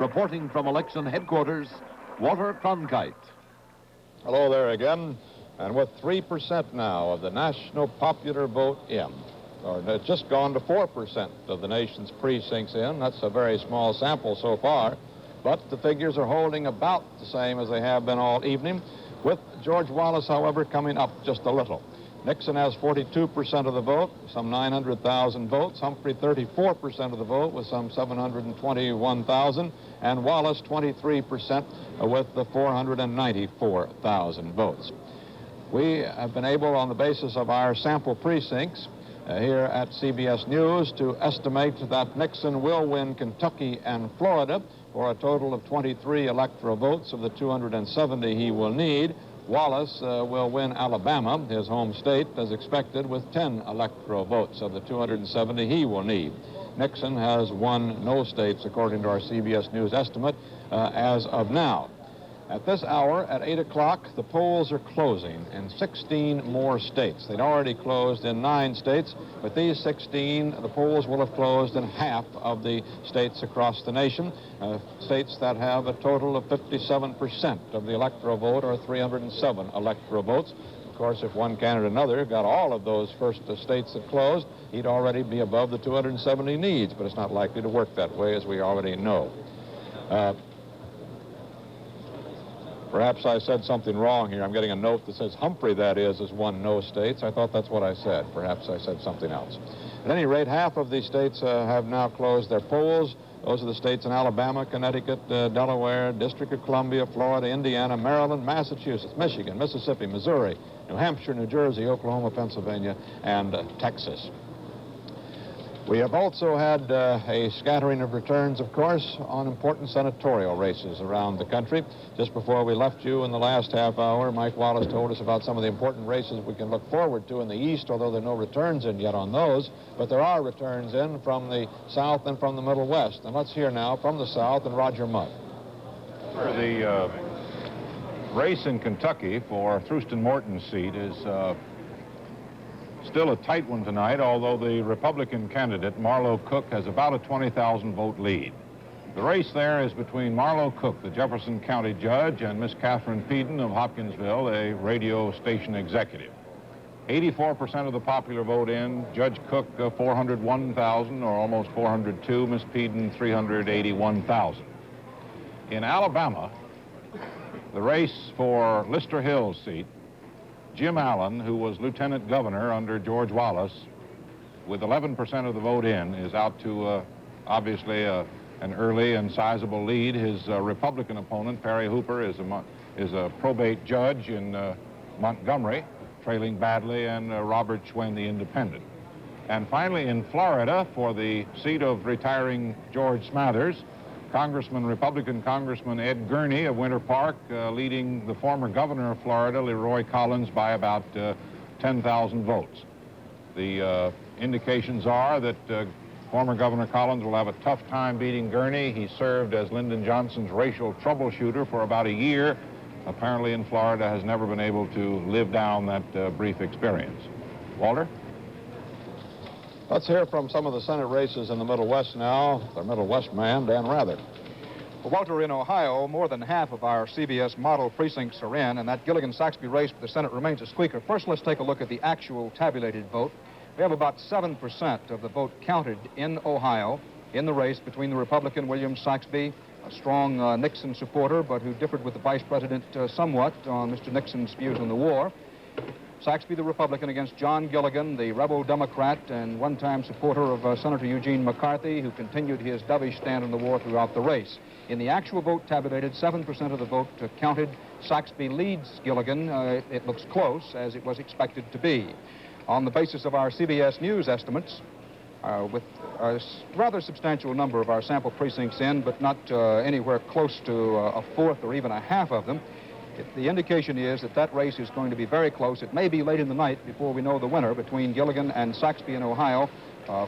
Reporting from election headquarters, Walter Cronkite. Hello there again. And with 3% now of the national popular vote in, or it's just gone to 4% of the nation's precincts in. That's a very small sample so far, but the figures are holding about the same as they have been all evening, with George Wallace, however, coming up just a little. Nixon has 42% of the vote, some 900,000 votes. Humphrey, 34% of the vote with some 721,000. And Wallace, 23% with the 494,000 votes. We have been able, on the basis of our sample precincts here at CBS News, to estimate that Nixon will win Kentucky and Florida for a total of 23 electoral votes of the 270 he will need. Wallace will win Alabama, his home state, as expected, with 10 electoral votes of the 270 he will need. Nixon has won no states, according to our CBS News estimate, as of now. At this hour, at 8 o'clock, the polls are closing in 16 more states. They'd already closed in 9 states. With these 16, the polls will have closed in half of the states across the nation, states that have a total of 57% of the electoral vote, or 307 electoral votes. Of course, if one candidate or another got all of those first states that closed, he'd already be above the 270 needs, but it's not likely to work that way, as we already know. Perhaps I said something wrong here. I'm getting a note that says Humphrey, that is, has won no states. I thought that's what I said. Perhaps I said something else. At any rate, half of these states have now closed their polls. Those are the states in Alabama, Connecticut, Delaware, District of Columbia, Florida, Indiana, Maryland, Massachusetts, Michigan, Mississippi, Missouri, New Hampshire, New Jersey, Oklahoma, Pennsylvania, and Texas. We have also had a scattering of returns, of course, on important senatorial races around the country. Just before we left you in the last half hour, Mike Wallace told us about some of the important races we can look forward to in the East, although there are no returns in yet on those. But there are returns in from the South and from the Middle West. And let's hear now from the South and Roger Mudd. The race in Kentucky for Thurston Morton's seat is still a tight one tonight, although the Republican candidate, Marlowe Cook, has about a 20,000 vote lead. The race there is between Marlowe Cook, the Jefferson County judge, and Miss Catherine Peden of Hopkinsville, a radio station executive. 84% of the popular vote in, Judge Cook 401,000, or almost 402, Miss Peden 381,000. In Alabama, the race for Lister Hill's seat, Jim Allen, who was lieutenant governor under George Wallace, with 11% of the vote in, is out to obviously an early and sizable lead. His Republican opponent, Perry Hooper, is a probate judge in Montgomery, trailing badly, and Robert Schwen, the independent. And finally, in Florida, for the seat of retiring George Smathers, Republican Congressman Ed Gurney of Winter Park leading the former governor of Florida, Leroy Collins, by about 10,000 votes. The indications are that former Governor Collins will have a tough time beating Gurney. He served as Lyndon Johnson's racial troubleshooter for about a year. Apparently in Florida has never been able to live down that brief experience. Walter? Let's hear from some of the Senate races in the Middle West now. The Middle West man, Dan Rather. Well, Walter, in Ohio, more than half of our CBS model precincts are in, and that Gilligan-Saxby race for the Senate remains a squeaker. First, let's take a look at the actual tabulated vote. We have about 7% of the vote counted in Ohio in the race between the Republican William Saxby, a strong Nixon supporter, but who differed with the Vice President somewhat on Mr. Nixon's views on the war. Saxby, the Republican, against John Gilligan, the rebel Democrat and one-time supporter of Senator Eugene McCarthy, who continued his dovish stand on the war throughout the race. In the actual vote tabulated, 7% of the vote counted. Saxby leads Gilligan. It looks close, as it was expected to be. On the basis of our CBS News estimates, with a rather substantial number of our sample precincts in, but not anywhere close to a fourth or even a half of them, the indication is that that race is going to be very close. It may be late in the night before we know the winner between Gilligan and Saxby in Ohio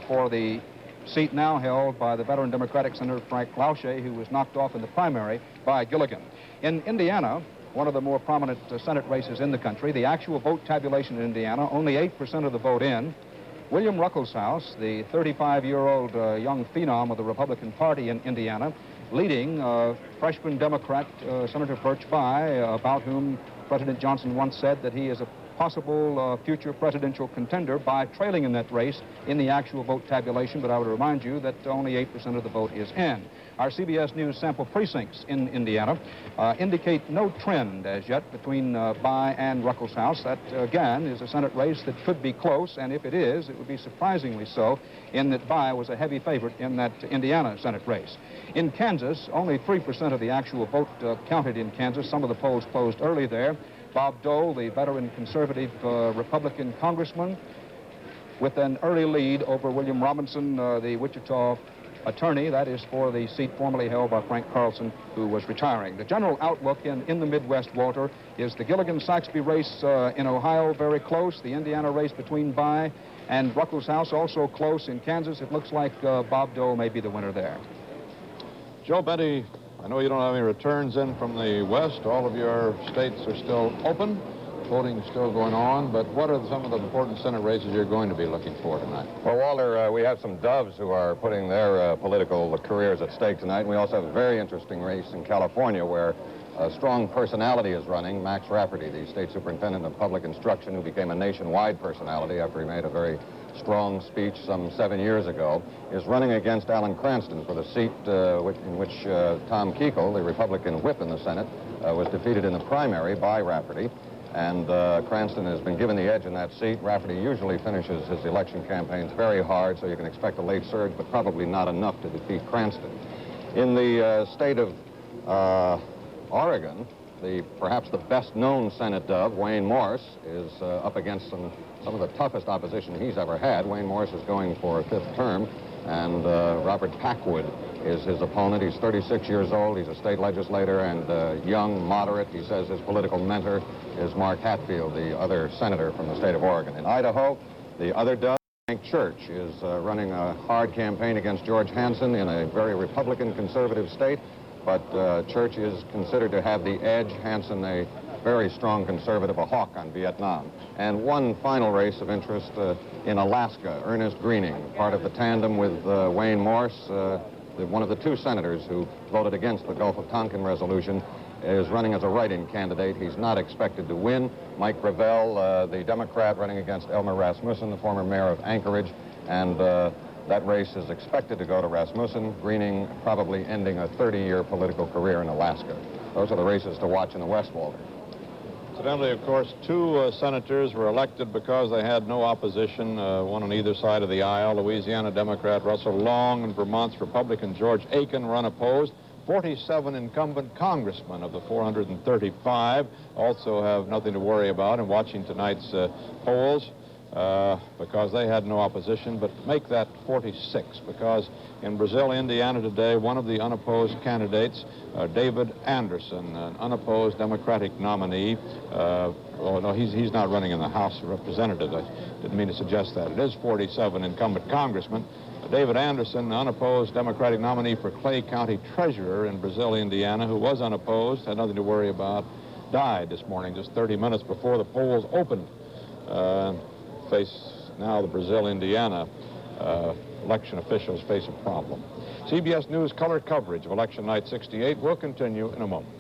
for the seat now held by the veteran Democratic Senator Frank Lausche, who was knocked off in the primary by Gilligan. In Indiana, one of the more prominent Senate races in the country, the actual vote tabulation in Indiana, only 8% of the vote in. William Ruckelshaus, the 35-year-old young phenom of the Republican Party in Indiana, leading freshman Democrat Senator Birch Bayh, about whom President Johnson once said that he is a possible future presidential contender, by trailing in that race in the actual vote tabulation. But I would remind you that only 8% of the vote is in. Our CBS News sample precincts in Indiana indicate no trend as yet between Bayh and Ruckelshaus. That, again, is a Senate race that could be close, and if it is, it would be surprisingly so, in that Bayh was a heavy favorite in that Indiana Senate race. In Kansas, only 3% of the actual vote counted in Kansas. Some of the polls closed early there. Bob Dole, the veteran conservative Republican congressman, with an early lead over William Robinson, the Wichita attorney. That is for the seat formerly held by Frank Carlson, who was retiring. The general outlook in the Midwest, Walter, is the Gilligan-Saxby race in Ohio very close. The Indiana race between Bayh and Ruckelshaus also close. In Kansas, it looks like Bob Dole may be the winner there. Joe Benty, I know you don't have any returns in from the West. All of your states are still open. Voting is still going on, but what are some of the important Senate races you're going to be looking for tonight? Well, Walter, we have some doves who are putting their political careers at stake tonight, and we also have a very interesting race in California where a strong personality is running. Max Rafferty, the state superintendent of public instruction, who became a nationwide personality after he made a very strong speech some 7 years ago, is running against Alan Cranston for the seat in which Tom Kuechel, the Republican whip in the Senate, was defeated in the primary by Rafferty. And Cranston has been given the edge in that seat. Rafferty usually finishes his election campaigns very hard, so you can expect a late surge, but probably not enough to defeat Cranston. In the state of Oregon, perhaps the best-known Senate dove, Wayne Morse, is up against some of the toughest opposition he's ever had. Wayne Morse is going for a 5th term, and Robert Packwood is his opponent. He's 36 years old. He's a state legislator and young, moderate. He says his political mentor is Mark Hatfield, the other senator from the state of Oregon. In Idaho, the other dove, Frank Church, is running a hard campaign against George Hansen in a very Republican conservative state. But Church is considered to have the edge. Hansen, a very strong conservative, a hawk on Vietnam. And one final race of interest in Alaska, Ernest Greening, part of the tandem with Wayne Morse, one of the 2 senators who voted against the Gulf of Tonkin resolution, is running as a write-in candidate. He's not expected to win. Mike Gravel, the Democrat, running against Elmer Rasmussen, the former mayor of Anchorage, and that race is expected to go to Rasmussen. Greening probably ending a 30-year political career in Alaska. Those are the races to watch in the West, Walter. Incidentally, of course, 2 senators were elected because they had no opposition, one on either side of the aisle. Louisiana Democrat Russell Long and Vermont's Republican George Aiken were unopposed. 47 incumbent congressmen of the 435 also have nothing to worry about in watching tonight's polls. Because they had no opposition, but make that 46, because in Brazil, Indiana today, one of the unopposed candidates, David Anderson, an unopposed Democratic nominee. Oh, no, he's not running in the House of Representatives. I didn't mean to suggest that. It is 47 incumbent congressmen. David Anderson, unopposed Democratic nominee for Clay County Treasurer in Brazil, Indiana, who was unopposed, had nothing to worry about, died this morning just 30 minutes before the polls opened. Now the Brazil, Indiana election officials face a problem. CBS News color coverage of election night 68 will continue in a moment.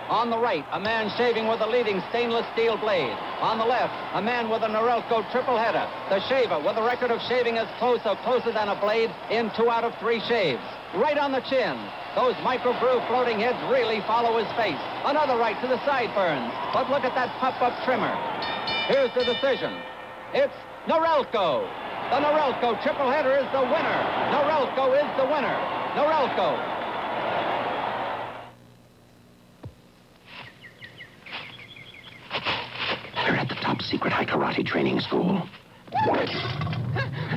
On the right, a man shaving with a leading stainless steel blade. On the left, a man with a Norelco triple header. The shaver with a record of shaving as close or closer than a blade in 2 out of 3 shaves. Right on the chin. Those microgroove floating heads really follow his face. Another right to the sideburns. But look at that pop-up trimmer. Here's the decision. It's Norelco. The Norelco triple header is the winner. Norelco is the winner. Norelco. They're at the top secret high karate training school.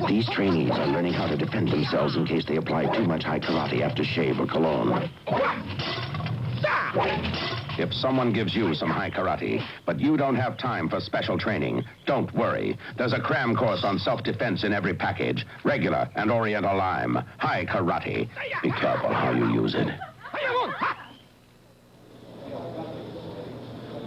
These trainees are learning how to defend themselves in case they apply too much high karate after shave or cologne. If someone gives you some high karate, but you don't have time for special training, don't worry. There's a cram course on self-defense in every package. Regular and Oriental Lime. High karate. Be careful how you use it.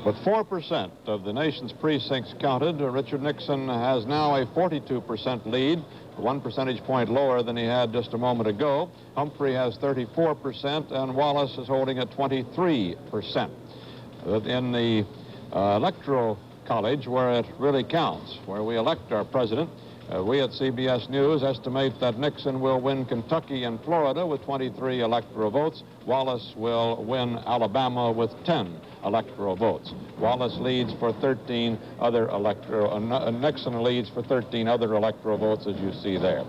With 4% of the nation's precincts counted, Richard Nixon has now a 42% lead, 1 percentage point lower than he had just a moment ago. Humphrey has 34%, and Wallace is holding at 23%. In the Electoral College, where it really counts, where we elect our president, we at CBS News estimate that Nixon will win Kentucky and Florida with 23 electoral votes. Wallace will win Alabama with 10 electoral votes. Wallace leads for 13 other Nixon leads for 13 other electoral votes, as you see there.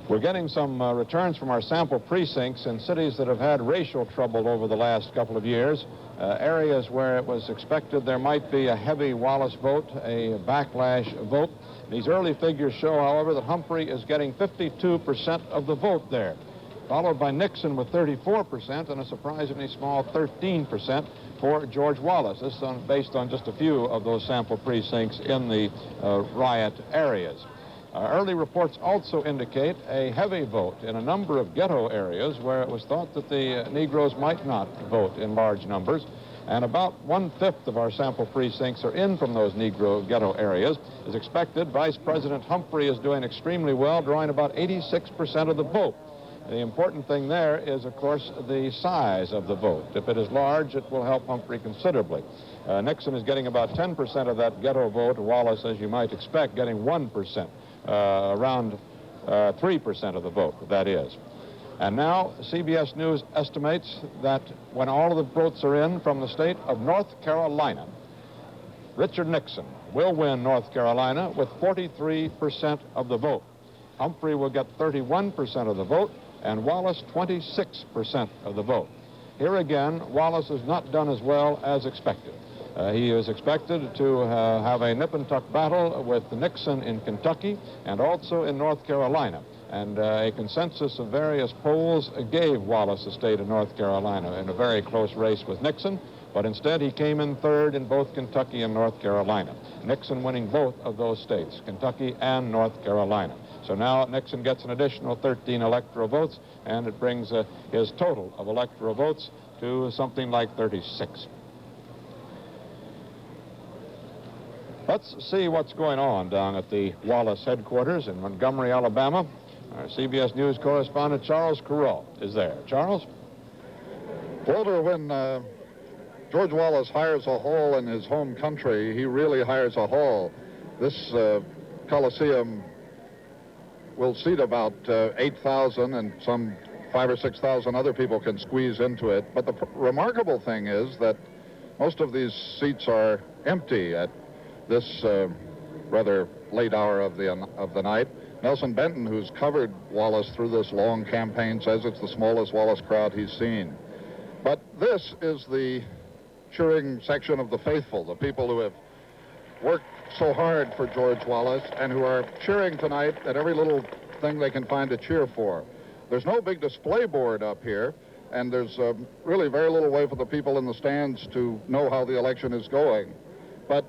We're getting some returns from our sample precincts in cities that have had racial trouble over the last couple of years, areas where it was expected there might be a heavy Wallace vote, a backlash vote. These early figures show, however, that Humphrey is getting 52% of the vote there, followed by Nixon with 34% and a surprisingly small 13% for George Wallace. This is based on just a few of those sample precincts in the riot areas. Early reports also indicate a heavy vote in a number of ghetto areas where it was thought that the Negroes might not vote in large numbers. And about 1/5 of our sample precincts are in from those Negro ghetto areas. As expected, Vice President Humphrey is doing extremely well, drawing about 86% of the vote. The important thing there is, of course, the size of the vote. If it is large, it will help Humphrey considerably. Nixon is getting about 10% of that ghetto vote. Wallace, as you might expect, getting 1%, around 3% of the vote, that is. And now CBS News estimates that when all of the votes are in from the state of North Carolina, Richard Nixon will win North Carolina with 43% of the vote. Humphrey will get 31% of the vote, and Wallace 26% of the vote. Here again, Wallace has not done as well as expected. He is expected to have a nip-and-tuck battle with Nixon in Kentucky and also in North Carolina. And a consensus of various polls gave Wallace the state of North Carolina in a very close race with Nixon, but instead he came in third in both Kentucky and North Carolina. Nixon winning both of those states, Kentucky and North Carolina. So now Nixon gets an additional 13 electoral votes, and it brings his total of electoral votes to something like 36. Let's see what's going on down at the Wallace headquarters in Montgomery, Alabama. Our CBS News correspondent Charles Carroll is there. Charles? Walter, when George Wallace hires a hall in his home country, he really hires a hall. This Coliseum will seat about 8,000, and some 5,000 or 6,000 other people can squeeze into it. But the remarkable thing is that most of these seats are empty at this rather late hour of the night. Nelson Benton, who's covered Wallace through this long campaign, says it's the smallest Wallace crowd he's seen. But this is the cheering section of the faithful, the people who have worked so hard for George Wallace and who are cheering tonight at every little thing they can find to cheer for. There's no big display board up here, and there's really very little way for the people in the stands to know how the election is going. But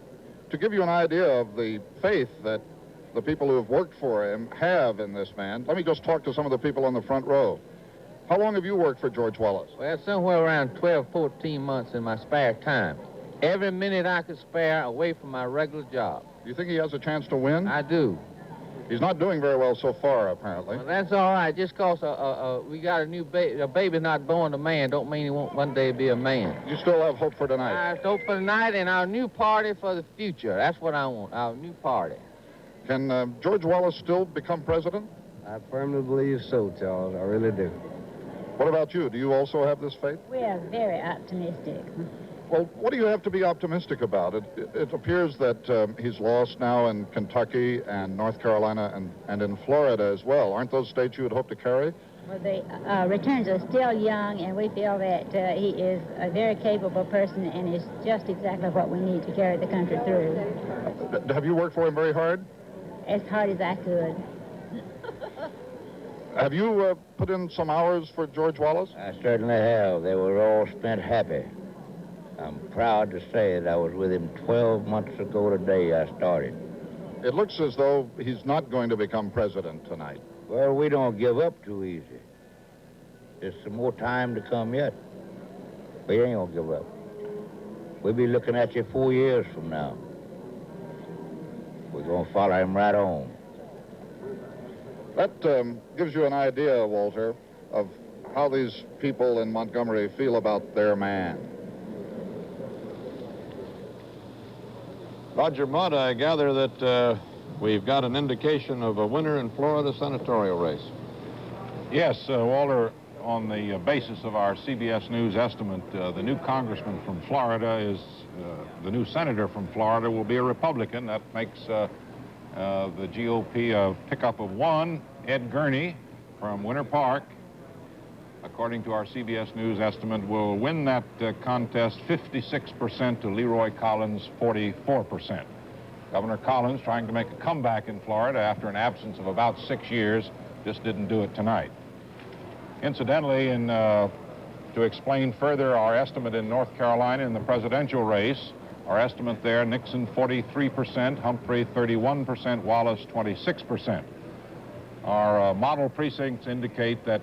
to give you an idea of the faith that the people who have worked for him have in this man, let me just talk to some of the people on the front row. How long have you worked for George Wallace? Well, somewhere around 12, 14 months in my spare time. Every minute I could spare away from my regular job. Do you think he has a chance to win? I do. He's not doing very well so far, apparently. Well, that's all right. Just because we got a new baby, a baby's not born a man, don't mean he won't one day be a man. You still have hope for tonight? I have hope for tonight and our new party for the future. That's what I want, our new party. Can George Wallace still become president? I firmly believe so, Charles. I really do. What about you? Do you also have this faith? We are very optimistic. Well, what do you have to be optimistic about? It appears that he's lost now in Kentucky and North Carolina and in Florida as well. Aren't those states you would hope to carry? Well, the returns are still young, and we feel that he is a very capable person and is just exactly what we need to carry the country through. Have you worked for him very hard? As hard as I could. Have you put in some hours for George Wallace? I certainly have. They were all spent happy. I'm proud to say that I was with him 12 months ago today I started. It looks as though he's not going to become president tonight. Well, we don't give up too easy. There's some more time to come yet. We ain't gonna give up. We'll be looking at you 4 years from now. We're going to follow him right on. That gives you an idea, Walter, of how these people in Montgomery feel about their man. Roger Mudd, I gather that we've got an indication of a winner in Florida senatorial race. Yes, Walter, on the basis of our CBS News estimate, the new congressman from Florida is, the new senator from Florida will be a Republican. That makes the GOP a pickup of 1. Ed Gurney from Winter Park, according to our CBS News estimate, will win that contest 56% to Leroy Collins' 44%. Governor Collins trying to make a comeback in Florida after an absence of about 6 years, just didn't do it tonight. Incidentally, to explain further our estimate in North Carolina in the presidential race, our estimate there, Nixon 43%, Humphrey 31%, Wallace 26%. Our model precincts indicate that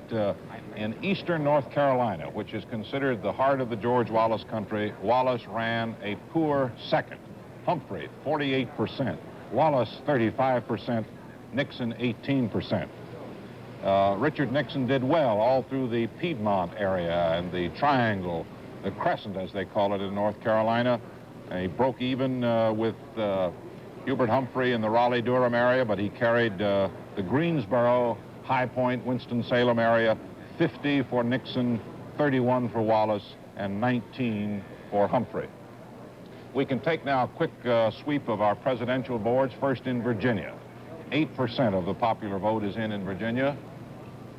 in eastern North Carolina, which is considered the heart of the George Wallace country, Wallace ran a poor second. Humphrey 48%, Wallace 35%, Nixon 18%. Richard Nixon did well all through the Piedmont area and the Triangle, the Crescent as they call it in North Carolina. He broke even with Hubert Humphrey in the Raleigh-Durham area, but he carried the Greensboro, High Point, Winston-Salem area, 50 for Nixon, 31 for Wallace, and 19 for Humphrey. We can take now a quick sweep of our presidential boards, first in Virginia. 8% of the popular vote is in Virginia.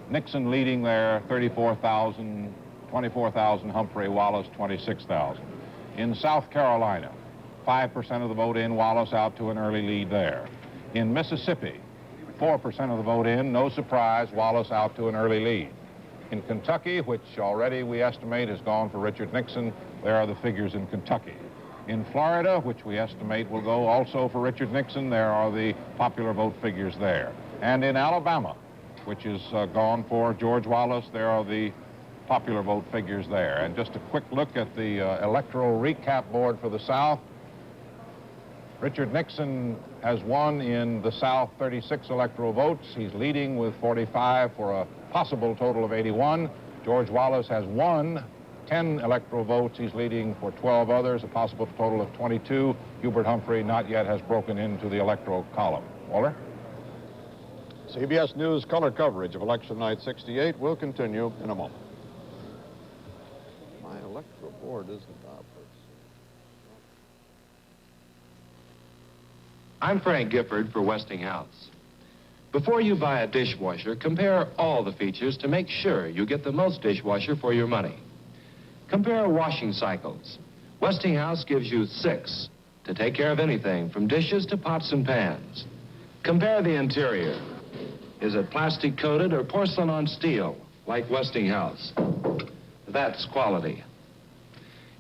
Nixon leading there, 34,000, 24,000 Humphrey, Wallace 26,000. In South Carolina, 5% of the vote in, Wallace out to an early lead there. In Mississippi, 4% of the vote in, no surprise, Wallace out to an early lead. In Kentucky, which already we estimate has gone for Richard Nixon, there are the figures in Kentucky. In Florida, which we estimate will go also for Richard Nixon, there are the popular vote figures there. And in Alabama, which is gone for George Wallace, there are the popular vote figures there. And just a quick look at the electoral recap board for the South. Richard Nixon has won in the South 36 electoral votes. He's leading with 45 for a possible total of 81. George Wallace has won 10 electoral votes. He's leading for 12 others, a possible total of 22. Hubert Humphrey not yet has broken into the electoral column. Walter? CBS News color coverage of Election Night 68 will continue in a moment. My electoral board isn't up. I'm Frank Gifford for Westinghouse. Before you buy a dishwasher, compare all the features to make sure you get the most dishwasher for your money. Compare washing cycles. Westinghouse gives you 6 to take care of anything from dishes to pots and pans. Compare the interior. Is it plastic coated or porcelain on steel, like Westinghouse? That's quality.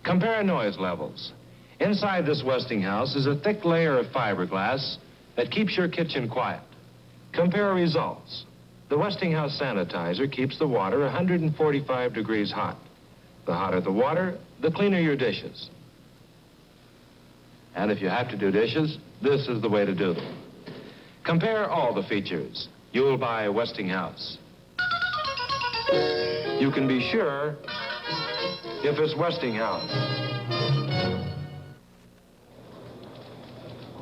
Compare noise levels. Inside this Westinghouse is a thick layer of fiberglass that keeps your kitchen quiet. Compare results. The Westinghouse sanitizer keeps the water 145 degrees hot. The hotter the water, the cleaner your dishes. And if you have to do dishes, this is the way to do them. Compare all the features. You'll buy Westinghouse. You can be sure if it's Westinghouse.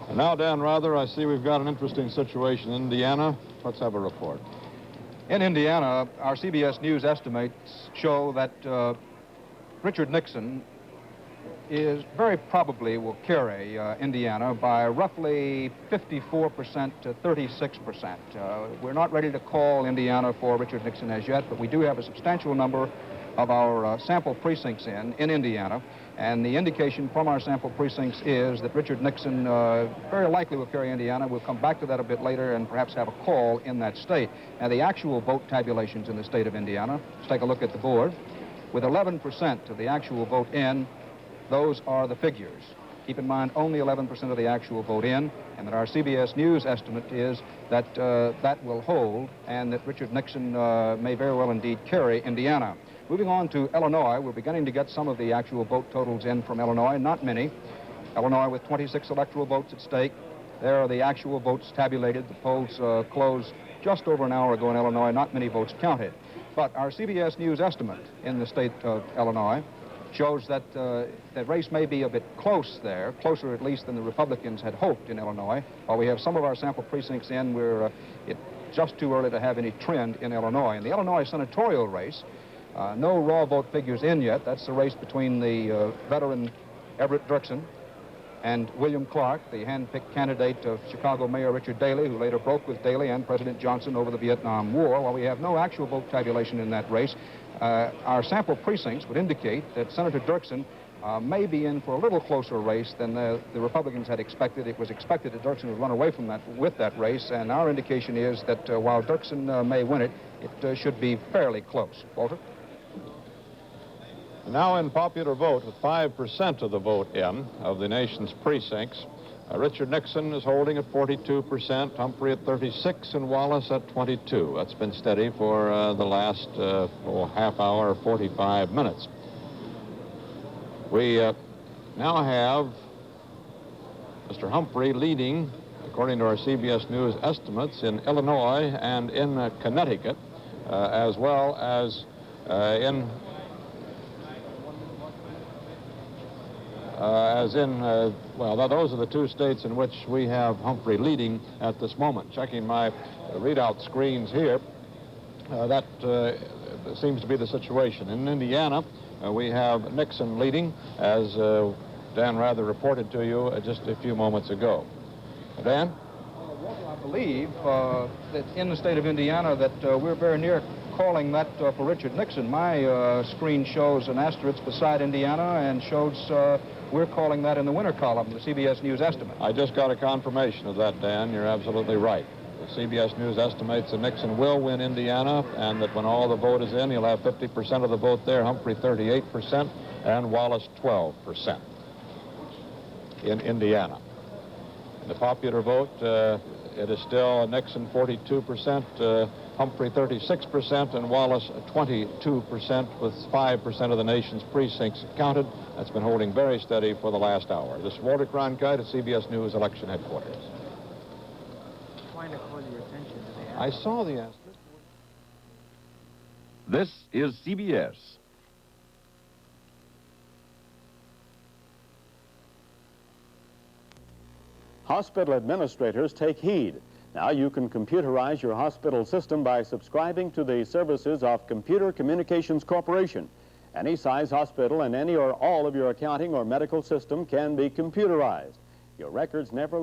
And now, Dan Rather, I see we've got an interesting situation in Indiana. Let's have a report. In Indiana, our CBS News estimates show that Richard Nixon is very probably will carry Indiana by roughly 54% to 36%. We're not ready to call Indiana for Richard Nixon as yet, but we do have a substantial number of our sample precincts in Indiana, and the indication from our sample precincts is that Richard Nixon very likely will carry Indiana. We'll come back to that a bit later and perhaps have a call in that state. Now, the actual vote tabulations in the state of Indiana, let's take a look at the board. With 11% of the actual vote in, those are the figures. Keep in mind, only 11% of the actual vote in, and that our CBS News estimate is that that will hold, and that Richard Nixon may very well indeed carry Indiana. Moving on to Illinois, we're beginning to get some of the actual vote totals in from Illinois, not many. Illinois with 26 electoral votes at stake. There are the actual votes tabulated. The polls closed just over an hour ago in Illinois, not many votes counted. But our CBS News estimate in the state of Illinois shows that the race may be a bit close there, closer at least than the Republicans had hoped in Illinois. While we have some of our sample precincts in, it's just too early to have any trend in Illinois. In the Illinois senatorial race, no raw vote figures in yet. That's the race between the veteran Everett Dirksen and William Clark, the hand-picked candidate of Chicago Mayor Richard Daley, who later broke with Daley and President Johnson over the Vietnam War. While we have no actual vote tabulation in that race, our sample precincts would indicate that Senator Dirksen may be in for a little closer race than the Republicans had expected. It was expected that Dirksen would run away from with that race, and our indication is that while Dirksen may win it, it should be fairly close. Walter? Now in popular vote, with 5% of the vote in of the nation's precincts, Richard Nixon is holding at 42%, Humphrey at 36%, and Wallace at 22%. That's been steady for the last half hour or 45 minutes. We now have Mr. Humphrey leading, according to our CBS News estimates, in Illinois and in Connecticut, as well as well, those are the two states in which we have Humphrey leading at this moment. Checking my readout screens here, that seems to be the situation. In Indiana, we have Nixon leading, as Dan Rather reported to you just a few moments ago. Dan? Walter, I believe that in the state of Indiana that we're very near calling that for Richard Nixon. My screen shows an asterisk beside Indiana and shows we're calling that in the winner column, the CBS News estimate. I just got a confirmation of that, Dan. You're absolutely right. The CBS News estimates that Nixon will win Indiana, and that when all the vote is in, he'll have 50% of the vote there, Humphrey 38%, and Wallace 12% in Indiana. In the popular vote, it is still Nixon 42%, Humphrey 36%, and Wallace 22%, with 5% of the nation's precincts counted. That's been holding very steady for the last hour. This is Walter Cronkite at CBS News Election Headquarters. Trying to call your attention to the I saw the asterisk. This is CBS. Hospital administrators, take heed. Now you can computerize your hospital system by subscribing to the services of Computer Communications Corporation. Any size hospital and any or all of your accounting or medical system can be computerized. Your records never leave